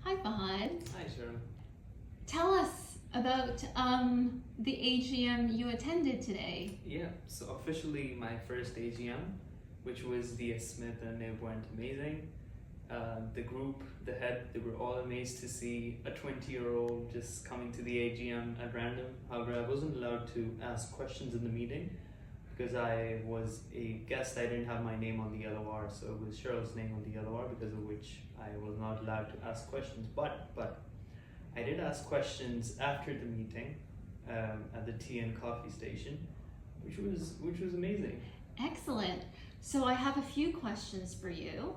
Hi, Fahad. Hi, Sharon. Tell us about the AGM you attended today. Yeah, so officially my first AGM, which was DS Smith, and it went amazing. The group, the head, they were all amazed to see a 20-year-old just coming to the AGM at random. However, I wasn't allowed to ask questions in the meeting because I was a guest. I didn't have my name on the LOR, so it was Cheryl's name on the LOR, because of which I was not allowed to ask questions. But I did ask questions after the meeting at the tea and coffee station, which was amazing. Excellent. So I have a few questions for you.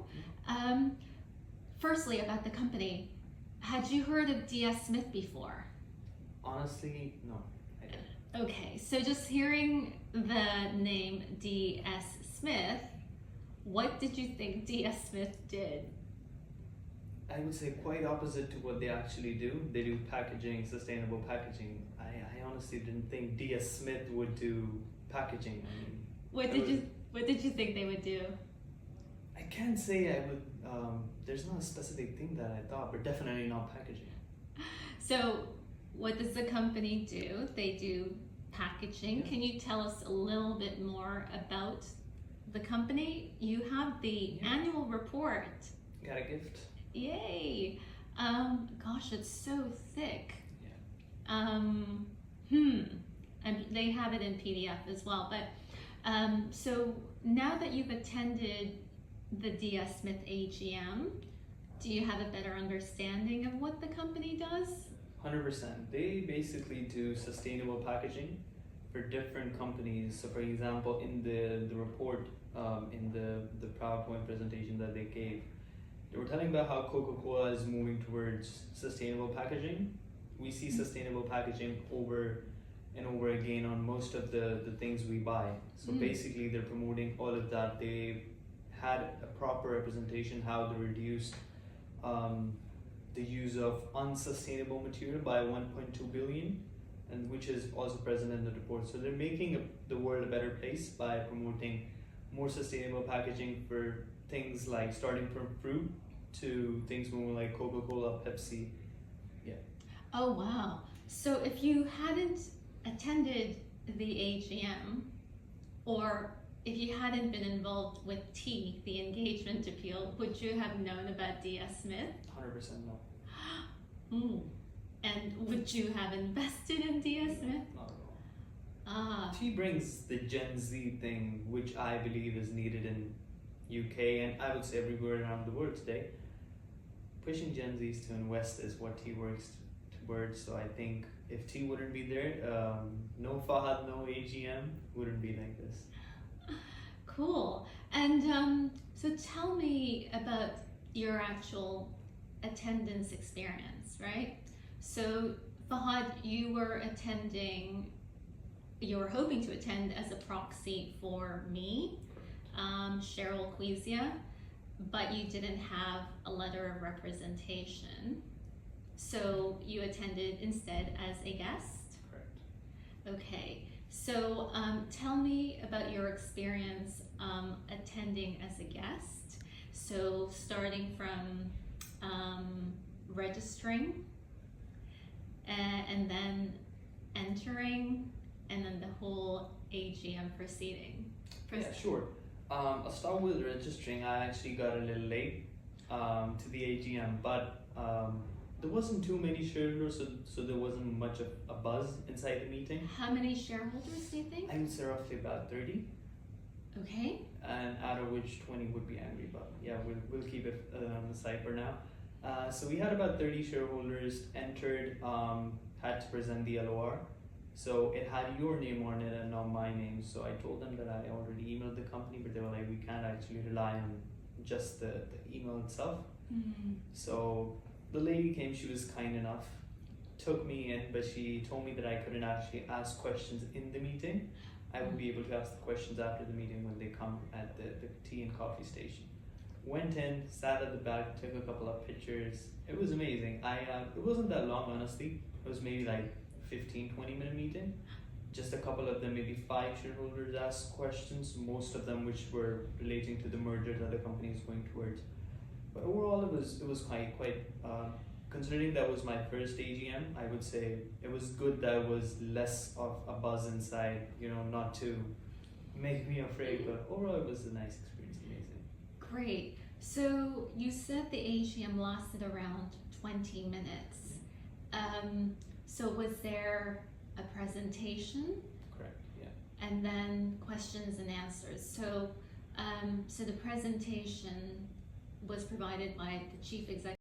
Firstly, about the company. Had you heard of DS Smith before? Honestly, no, I didn't. Okay, so just hearing the name DS Smith, what did you think DS Smith did? I would say quite opposite to what they actually do. They do packaging, sustainable packaging. I honestly didn't think DS Smith would do packaging. I mean, What did you think they would do? I can't say I would. There's not a specific thing that I thought, but definitely not packaging. So, what does the company do? They do packaging. Yeah. Can you tell us a little bit more about the company? You have the annual report. Got a gift? Yay! Gosh, it's so thick. Yeah. And they have it in PDF as well. But so now that you've attended the DS Smith AGM, do you have a better understanding of what the company does? 100%. They basically do sustainable packaging for different companies. So, for example, in the report, in the PowerPoint presentation that they gave, they were telling about how Coca-Cola is moving towards sustainable packaging. We see sustainable packaging over and over again on most of the things we buy. So basically they're promoting all of that. They had a proper representation how they reduced the use of unsustainable material by 1.2 billion, and which is also present in the report. So they're making the world a better place by promoting more sustainable packaging for things like starting from fruit to things more like Coca-Cola, Pepsi. Yeah. Oh wow. So if you hadn't attended the AGM, or if you hadn't been involved with T, the engagement appeal, would you have known about DS Smith? 100% no. And would you have invested in DS Smith? Not at all. She brings the Gen Z thing, which I believe is needed in UK and I would say everywhere around the world today. Pushing Gen Zs to invest is what T works towards. So I think if T wouldn't be there, no Fahad, no AGM wouldn't be like this. Cool. And so tell me about your actual attendance experience, right? So Fahad, you were hoping to attend as a proxy for me, Cheryl Quizia, but you didn't have a letter of representation. So you attended instead as a guest? Correct. Okay, so tell me about your experience attending as a guest. So starting from registering and then entering and then the whole AGM proceeding. Yeah, sure. I'll start with registering. I actually got a little late to the AGM, but there wasn't too many shareholders, so there wasn't much of a buzz inside the meeting. How many shareholders do you think? I would say roughly about 30. Okay. And out of which 20 would be angry, but yeah, we'll keep it on the side for now. So we had about 30 shareholders entered, had to present the LOR. So it had your name on it and not my name. So I told them that I already emailed the company, but they were like, we can't actually rely on just the email itself. So the lady came, she was kind enough, took me in, but she told me that I couldn't actually ask questions in the meeting. I would be able to ask the questions after the meeting when they come at the tea and coffee station. Went in, sat at the back, took a couple of pictures. It was amazing. It wasn't that long, honestly. It was maybe like 15-20 minute meeting. Just a couple of them, maybe 5 shareholders asked questions, most of them which were relating to the merger that the company is going towards. But overall, it was quite considering that was my first AGM, I would say it was good that it was less of a buzz inside, not to make me afraid, but overall it was a nice experience, amazing. Great. So you said the AGM lasted around 20 minutes. So was there a presentation? Correct, yeah. And then questions and answers. So the presentation was provided by the chief executive